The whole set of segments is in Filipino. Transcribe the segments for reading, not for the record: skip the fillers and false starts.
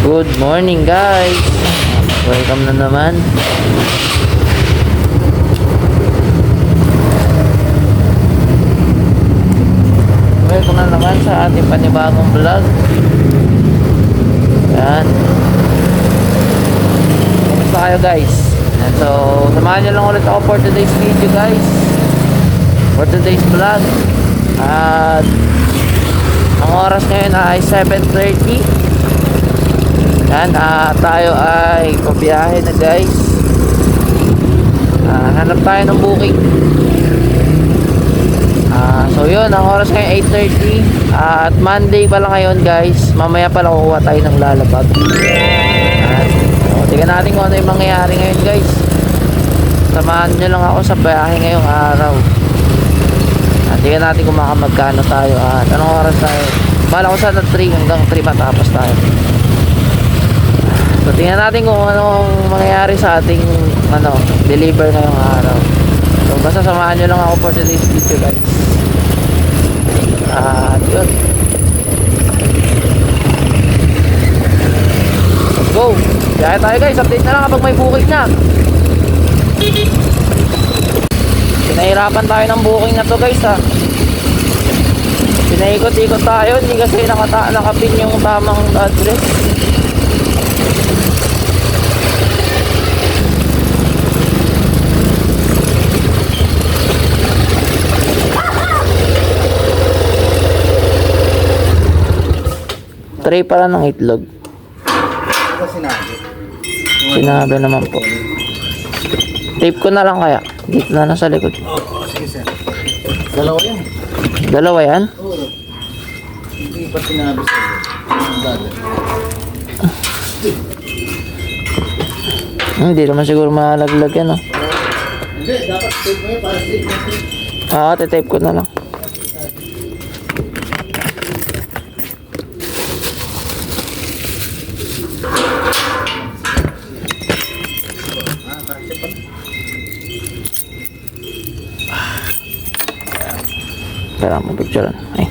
Good morning guys. Welcome na naman. Welcome na naman sa ating panibagong vlog. Yan. Kumusta kayo guys? And so, samahan nyo lang ulit ako for today's video guys. For today's vlog. At ang oras ngayon ay 7:30. Yan, tayo ay pabiyahe na guys. Hanap tayo ng booking. So yun, ang oras ngayon 8:30. At Monday pala ngayon guys. Mamaya pala kukuha tayo ng lalabag. So tingnan natin kung ano yung mangyayari ngayon guys. Samahan nyo lang ako sa biyahe ngayong araw. Tingnan natin kung magkano tayo. At anong oras tayo? Bala ko sana 3 hanggang 3 matapos tayo. So tingnan natin kung anong mangyayari sa ating deliver ngayong araw. So basta samahan nyo lang ako for today's video guys. Yun. Let's go. Kaya tayo guys, update na lang kapag may booking na. Pinahirapan tayo ng booking na to guys ha. Pinaikot-ikot tayo, hindi kasi nakapin yung tamang address. Tray pala ng itlog. Ito sinabi. Sinabi naman po. Tape ko na lang kaya. Dito na lang sa likod. Sige sir. Dalawa yan. Dalawa yan? Oo. Hindi pa sinabi sa'yo. Ang dada. Hindi naman siguro malaglag yan Hindi, dapat tape mo yan para safe na safe. Tape ko na lang. Kaya mo picturean. Ay.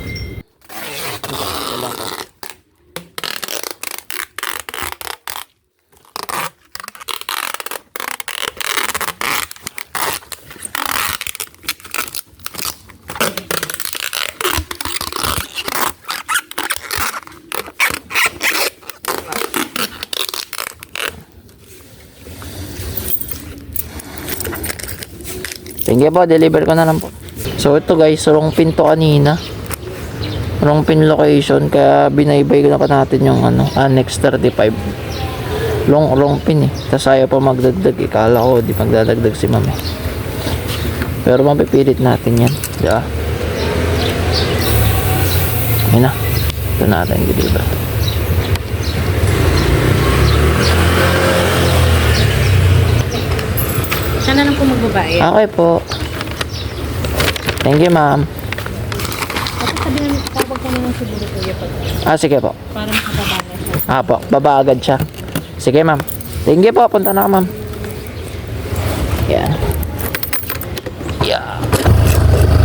Thank you po, deliver ko na lang po. So ito guys, wrong pin to kanina. Wrong pin location, kaya binaybay ko na pa natin yung Annex 35. Wrong pin eh. Tapos ayaw pa magdagdag eh. Kala ko di magdadagdag si mami. Pero mapipilit natin yan. Diba? Ayun na. Ito natin deliver. Sana lang po magbabayad. Okay po. Thank you ma'am. At sabi namin, tawag ka naman siguro kuya pag Sige po. para makababa na siya. Po, baba agad siya. Sige ma'am. Thank you po, punta na ma'am. Yan. Yeah.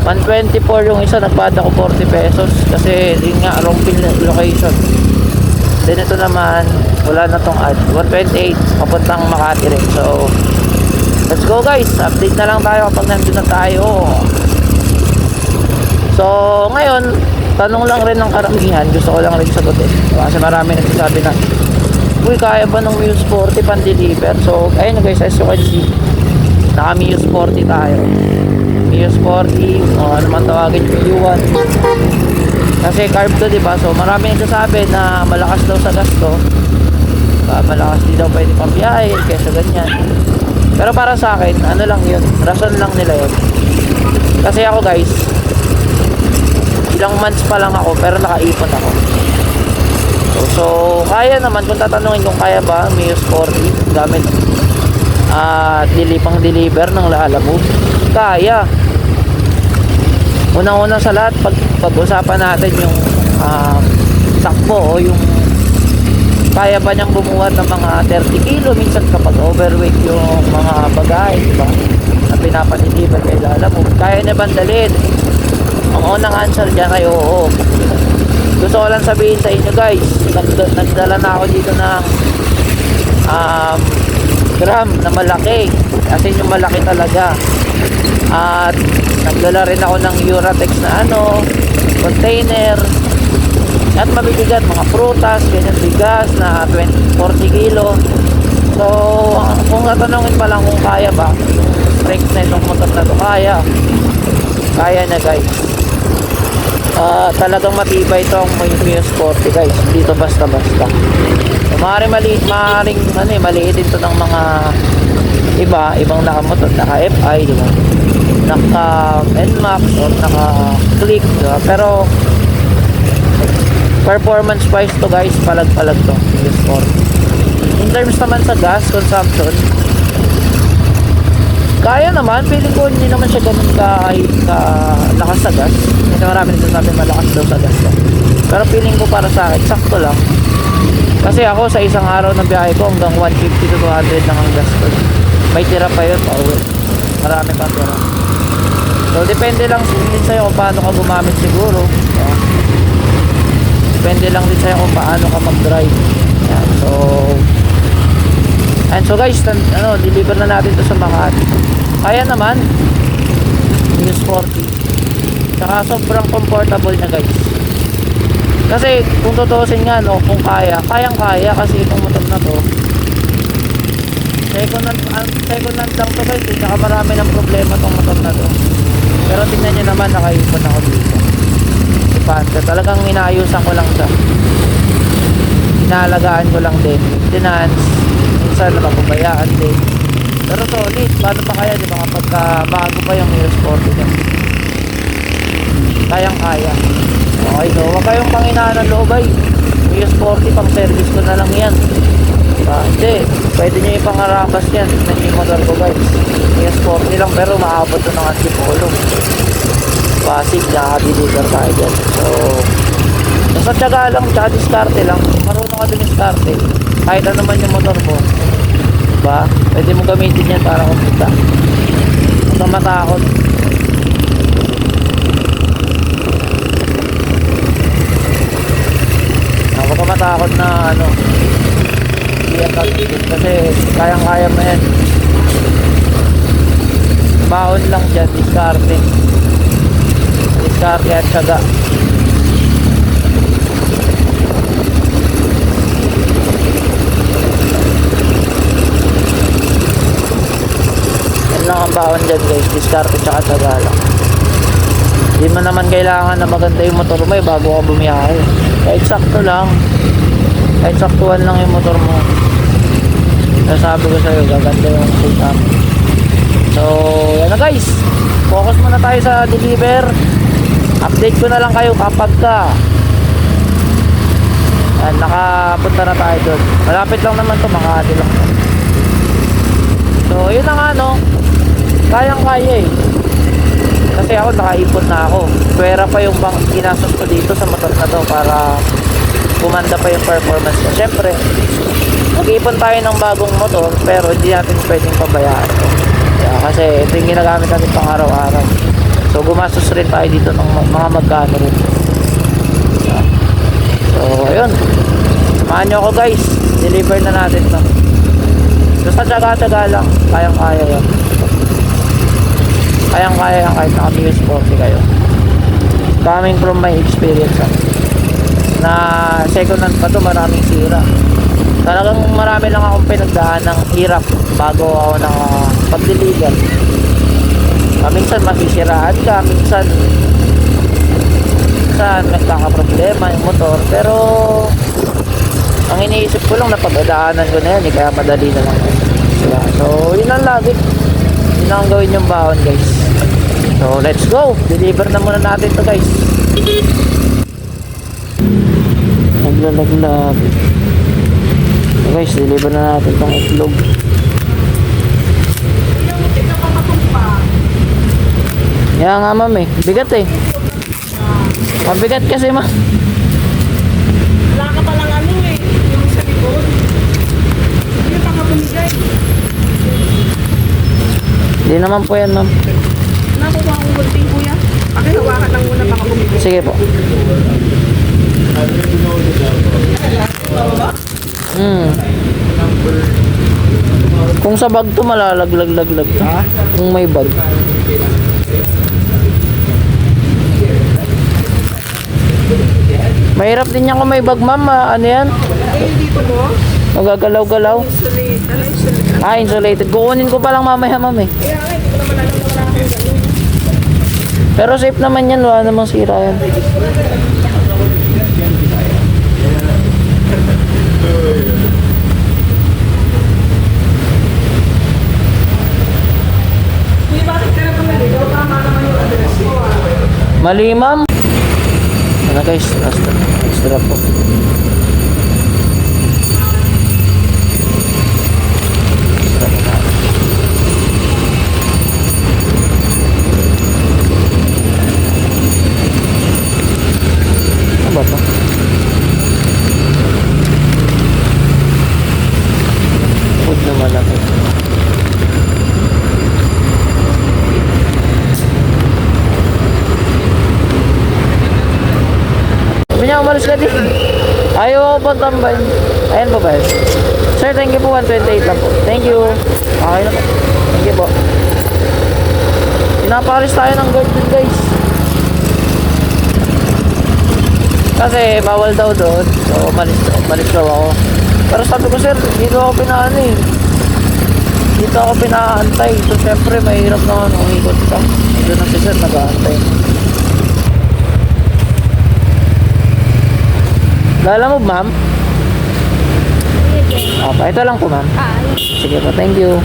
124 yung isa, nagpada ko 40 pesos kasi yun nga, wrong pin location. Then ito naman, wala na tong ad. 128, papuntang Makati rin. So, let's go guys. Update na lang tayo kapag nandun na tayo. So, ngayon, tanong lang rin ng karamihan. Gusto ko lang rin sagutin. Kasi marami nagsasabi na, uy, kaya ba ng Muse 40 pan-deliver? So, ayun guys, as you can see, naka Muse 40 tayo. Muse 40, o ano man tawagin, U1. Kasi carb to, diba? So, marami nagsasabi na malakas daw sa gasto. Malakas di daw pwede pang biyahe, kesa ganyan. Pero para sa akin, ano lang yun, rason lang nila yun. Kasi ako guys, ilang months pa lang ako pero nakaipon ako. So kaya naman kung tatanungin kung kaya ba Muse 40 gamit pang deliver ng Lalamove. Kaya. Unang-una sa lahat, pag-usapan natin yung takbo o yung kaya ba niyang bumuhat ng mga 30 kilo minsan kapag overweight yung mga bagay, diba? Na pinapadeliver kay Lalamove. Kaya niya bang dalhin? Ang unang answer dyan ay oo. Gusto ko lang sabihin sa inyo guys, nagdala na ako dito ng gram na malaki. Kasi yung malaki talaga. At nagdala rin ako ng Uratex na container. At mabibigat, mga prutas, ganyan, bigas na 40 kilo. So, kung tatanungin pa lang kung kaya ba, strength na itong motor na to, kaya na guys. Talagang matibay itong Mio Sporty guys, dito basta-basta. So, maaaring maliit ito ng mga ibang nakamotor, naka-FI, di ba? Naka-NMAX o naka-Click, diba? Pero performance wise to guys, palag-palag to Mio Sporty. In terms naman sa gas consumption, kaya naman, feeling ko hindi naman siya ganun lakas sa gas. Kasi marami nagsasabi malakas daw sa gas to. Pero feeling ko para sa akin, sakto lang. Kasi ako sa isang araw na biyahe ko hanggang 150 to 200 lang ang gas ko. May tira pa yun, pauwi. Marami pang tira. So depende lang din sa'yo kung paano ka gumamit siguro. Yeah. Depende lang din sa'yo kung paano ka mag-drive. Yeah. So guys, deliver na natin to sa Makati. Kaya naman, Mio Sporty. Saka sobrang comfortable na guys. Kasi kung tutusin nga, kung kayang-kaya kasi itong motor na to. Second hand lang to guys, saka marami ng problema itong motor na to. Pero tingnan nyo naman, nakaipon ako dito. Ipanta, talagang inaayusan ko lang siya. Inaalagaan ko lang din. Maintenance, minsan napapabayaan din. Pero solid, paano pa kaya, di ba, kapag bago pa yung Mio Sporty niya. Kayang-kaya. Okay, so huwag kayong panghinaan ng loob ay. Mio Sporty, pang service ko na lang yan. Hindi, pwede nyo ipangarabas yan. Tignan yung motor ko guys. Mio Sporty lang, pero maabot to ng Antipolo. Pasig, nakaka-deliver tayo dyan. So, basta tiyaga lang, tsaka diskarte lang. Marunong ka din diskarte. Kahit ano naman yung motor mo, diba? Pwede mo gamitin yan para kumita. Huwag kang matakot. Huwag kang matakot na kasi kayang-kaya mo yan. Baon lang dyan, diskarte at tiyaga. Yan lang ang baon dyan guys, diskarte at tiyaga lang. Hindi mo naman kailangan na maganda yung motor mo bago ka bumiyahe. Kahit sakto lang, kahit saktuhan lang yung motor mo. Sabi ko sa'yo, gaganda yung setup. So, yan na guys. Focus muna tayo sa deliver. Update ko na lang kayo kapag nakapunta na tayo doon. Malapit lang naman to, Makati lang. So, yun na nga kayang-kaya eh. Kasi ako nakaipon na ako. Pwera pa yung ginastos ko dito sa motor na to para gumanda pa yung performance niya. Siyempre, mag-ipon tayo ng bagong motor pero hindi natin pwedeng pabayaan. Kasi ito yung ginagamit natin pang araw-araw. So gumastos rin tayo dito ng mga magkano rin. So ayun, samahan nyo ako guys, deliver na natin to. Basta tsaga-tsaga lang, kayang-kaya yan. Kayang-kaya yan kahit naka Mio Sporty kayo. Coming from my experience na second hand pa to, maraming sira. Talagang marami lang akong pinagdaan ng hirap bago ako pag-deliver. Minsan masisiraan ka, minsan nagkakaproblema yung motor. Pero ang iniisip ko lang na pagdaanan ko na yan, kaya madali na lang. Diba? So yun ang lagi. Yun ang gawin yung baon guys. So let's go, deliver na muna natin to guys. Naglalaglag. So guys, deliver na natin tong itlog. Kaya nga ma'am bigat eh. Mabigat kasi ma'am. Wala ka palang yung sa likod. Hindi pa ka bumigay. Hindi naman po yan ma'am. Nakuha akong gulting kuya. Pakihawakan lang muna baka bumigay. Sige po. Kung sa bag to, malalaglag-laglag to. Kung may bag. Mahirap din yan kung may bag, ma'am. Ano yan? Eh, dito mo? Magagalaw-galaw. Insulate. Ano insulate? Ah, insulated. Kukunin ko pa lang mamaya, ma'am eh. Kaya nga, hindi ko naman alam na wala akong ganun. Pero safe naman yan. Wala namang sira yan. Kuya, bakit ka na pumili? Tama naman yung address mo ah. Mali, ma'am. Ano guys, extra po. Ano ba to? Food na malaki. Sabi niya, umalis ka din. Ayaw ako pa tambay. Ayan po ba yun? Sir, thank you po. 128 lang po. Thank you. Okay na po. Thank you po. Pinapalis tayo ng guard dun, guys. Kasi bawal daw doon. So, umalis daw ako. Pero sabi ko, sir, dito ako pinaano eh. Dito ako pinaantay. So, syempre, mahirap naman kung ikot ka. Doon na si sir, nag-aantay. Lala mo, ma'am? Okay, ito lang po, ma'am. Sige po, thank you.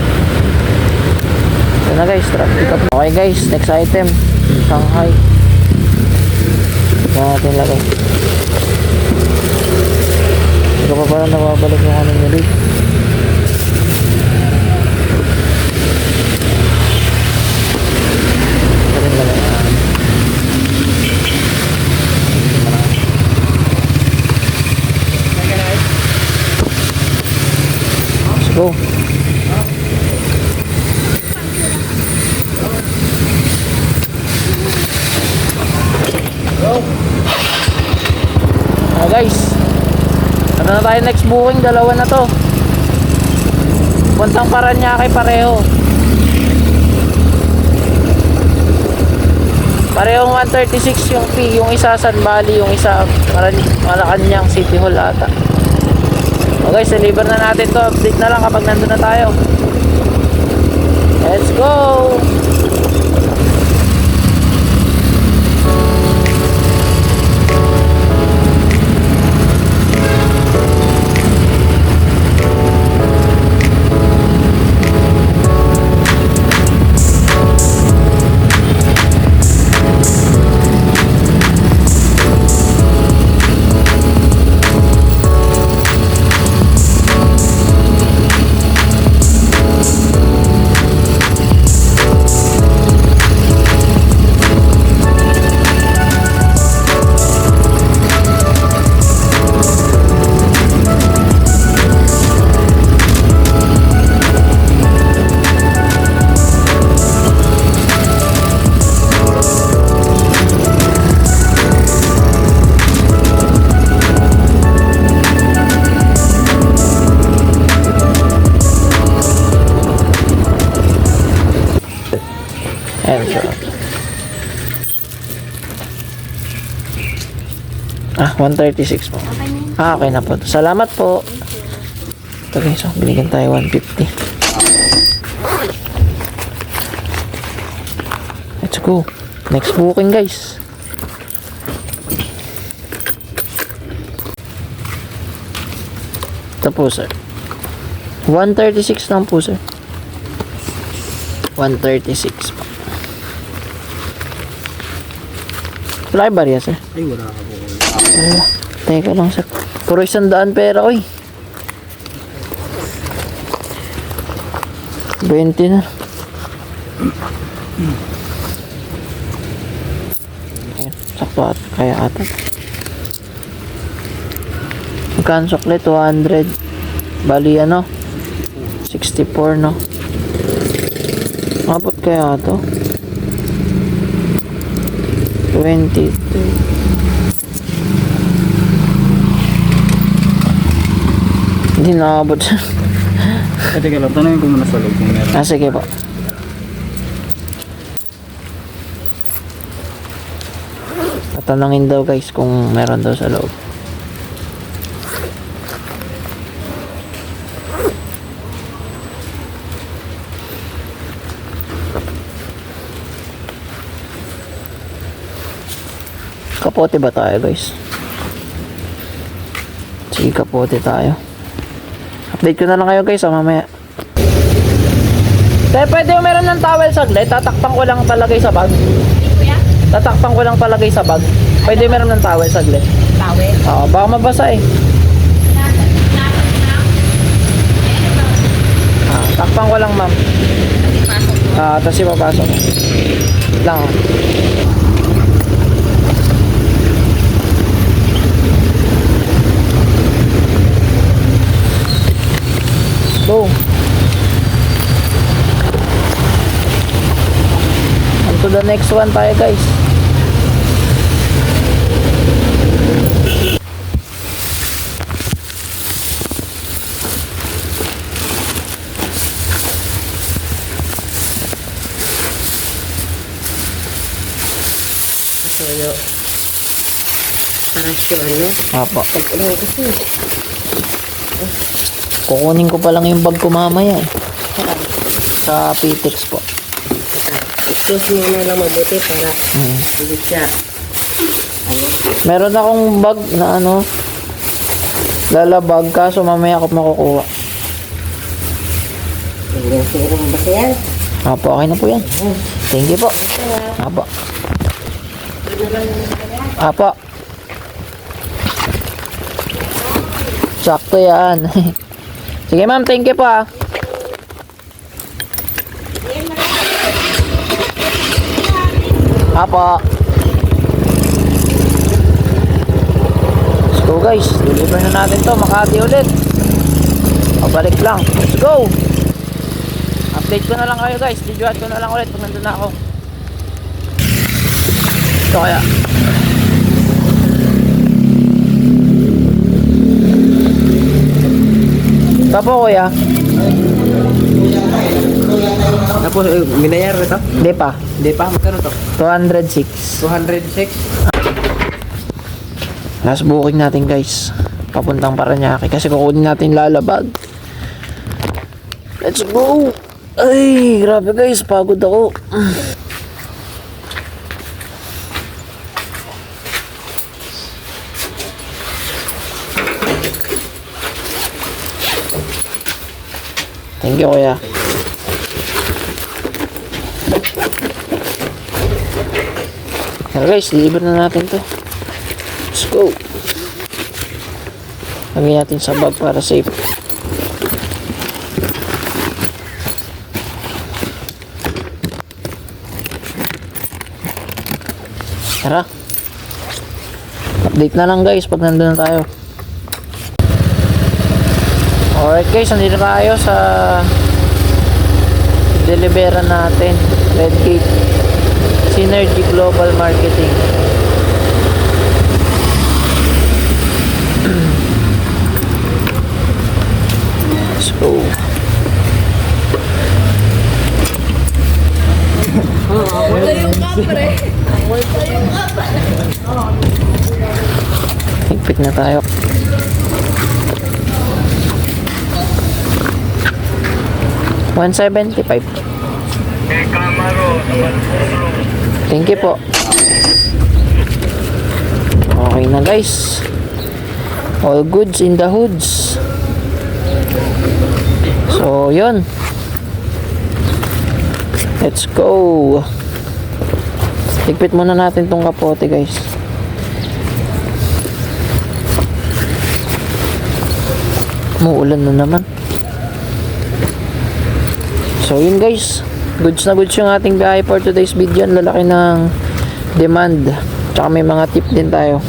Ito na guys, traffic up. Okay guys, next item. Shanghai. Yan natin lagay. Hindi ko pa pala nababalik yung ano nyo rin. Ito rin lagay. Let's go. Guys, ano na tayo next booking? Dalawa na to. Puntang Paranaque pareho. Parehong 136 yung fee. Yung isa San Bali, yung isa Malacanang City Hall ata. So guys, deliver na natin to. Update na lang kapag nandun na tayo. Let's go! Ayan siya. 136 po. Okay na po. Salamat po. Ito guys, so, binigyan tayo 150. Let's go. Next booking guys. Ito po sir. 136 lang po sir. 136 po. Wala yung barya, sir? Ay, wala ka po. Teka lang, sir. Puro 100 pera, oy. 20 na. Ayan, sakto at kaya ata. Magkano sukli? 200. Bali, ano? 64, no? Mabot kaya ito? 22. Hindi nakabot siya. Teka lang, tanongin ko muna sa loob kung meron. Sige po. Tatanungin daw guys kung meron daw sa loob. Kapote ba tayo guys? Sige, kapote tayo. Update ko na lang kayo guys mamaya. Kaya pwede yung meron ng towel saglit, tatakpan ko lang palagay sa bag. Tatakpan ko lang palagay sa bag. Pwede meron ng towel saglit. Tawel. Oo, baka mabasa eh. Takpan ko lang ma'am. Tapos ipapasok. Lang. Go. On to the next one tayo guys. Solo. Para sure, no? Apo. Ano kasi? Kukunin ko pa lang yung bag ko mamaya eh. Sa Pitex po. Close mo na lang mabuti para hindi siya. Meron akong bag na ano, lalabag kaso mamaya ako makukuha. Hindi siguro mo ba yan? Apo, okay na po yan. Thank you po. Apo. Apo. Sakto yan. Sige ma'am, thank you po ah. Apo. Let's go guys. Deliver na natin to. Makati ulit. Pabalik lang. Let's go. Update ko na lang kayo guys. Videoan ko na lang ulit pag nandun na ako. Ito kaya. Ito po kuya. Tapos, minayar ito? Hindi pa. Hindi pa, magkano to? 206. 206? Last booking natin guys. Papuntang Paranaque kasi kukunin natin lalabag. Let's go. Ay, grabe guys, pagod ako. Thank you kuya. Pero guys, deliver na natin to. Let's go. Lagyan natin sa bag para safe. Tara. Update na lang guys pag nandun na tayo. Alright guys, nandito tayo sa deliveran natin. Red Gate Synergy Global Marketing. Let's go. Higpit na tayo. $175. Thank you po. Okay na guys. All goods in the hoods. So yun. Let's go. Higpit muna natin tong kapote guys. Muulan na naman. So yun guys, goods na goods yung ating biyahe for today's video. Ang lalaki ng demand. Tsaka may mga tip din tayo.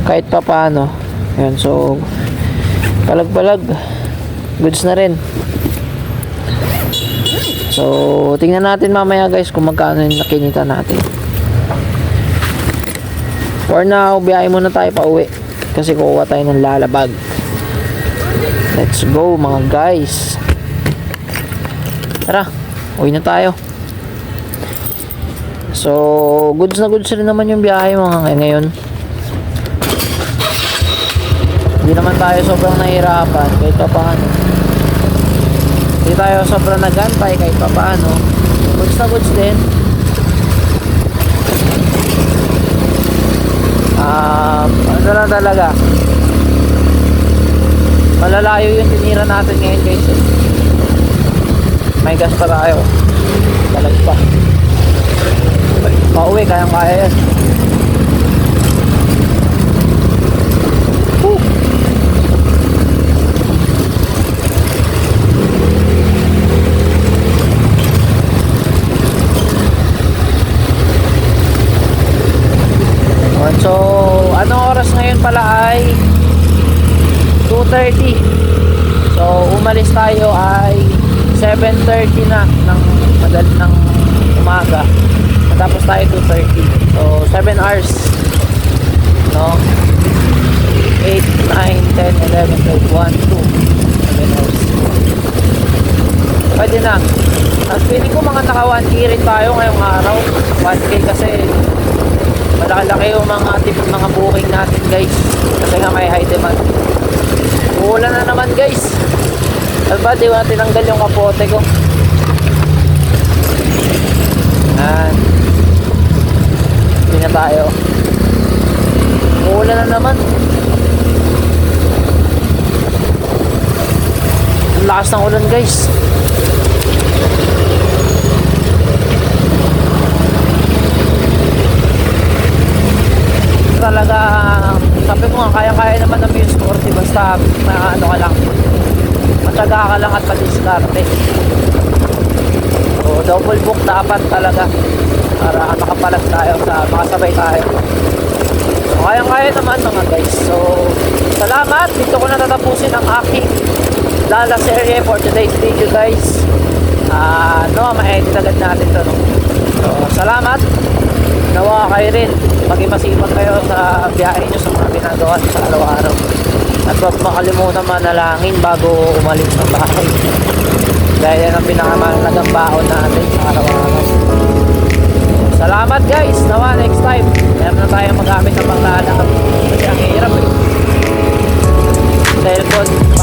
Kahit pa paano. Yan, so palag-palag. Goods na rin. So tingnan natin mamaya guys kung magkano yung nakinita natin. For now, biyahe muna tayo pa uwi. Kasi kukuha tayo ng lalabag. Let's go mga guys. Tara, uwi na tayo. So, goods na goods rin naman yung biyahe mga ngayon. Hindi naman tayo sobrang nahirapan kahit pa paano. Hindi tayo sobrang nagantay kahit pa paano. Goods na goods din. Ano na talaga, malalayo yung tinira natin ngayon guys. May gas pa tayo. Talag pa. Pauwi, kayang kaya yan. Woo! So, anong oras ngayon pala ay 2:30. So, umalis tayo ay 7:30 na ng umaga. Tapos tayo 2:30. So, 7 hours. No? 8, 9, 10, 11, 12, 1, 2. 7 hours. Pwede na. At feeling ko mga naka 1K rin tayo ngayong araw. 1K kasi malaki-laki yung mga booking natin guys. Kasi nga may high demand. Uulan na naman guys. Alba, di ba tinanggal yung kapote ko. Yan. Hindi na tayo. Uulan na naman. Ang lakas ng ulan guys. Talaga, sabi ko nga kaya-kaya naman ng Muse 40 basta ano ka lang, matyaga ka lang at madiskarte. So double book dapat talaga para makapalas tayo, makasabay tayo. So kaya-kaya naman mga guys. So salamat, dito ko natatapusin ang aking Dallas area for today's video guys. Ma-edit agad natin to, no? So salamat. Nawa kayo rin, maging masipag kayo sa biyahe nyo sa mga ginagawa sa araw-araw. At huwag makalimutan manalangin bago umalis ng bahay. Dahil yan ang pinakamahalagang baon natin sa araw-araw. Salamat guys! Nawa next time, meron na tayong magamit ng panglalaan. Kasi ang hirap eh. Cellphone.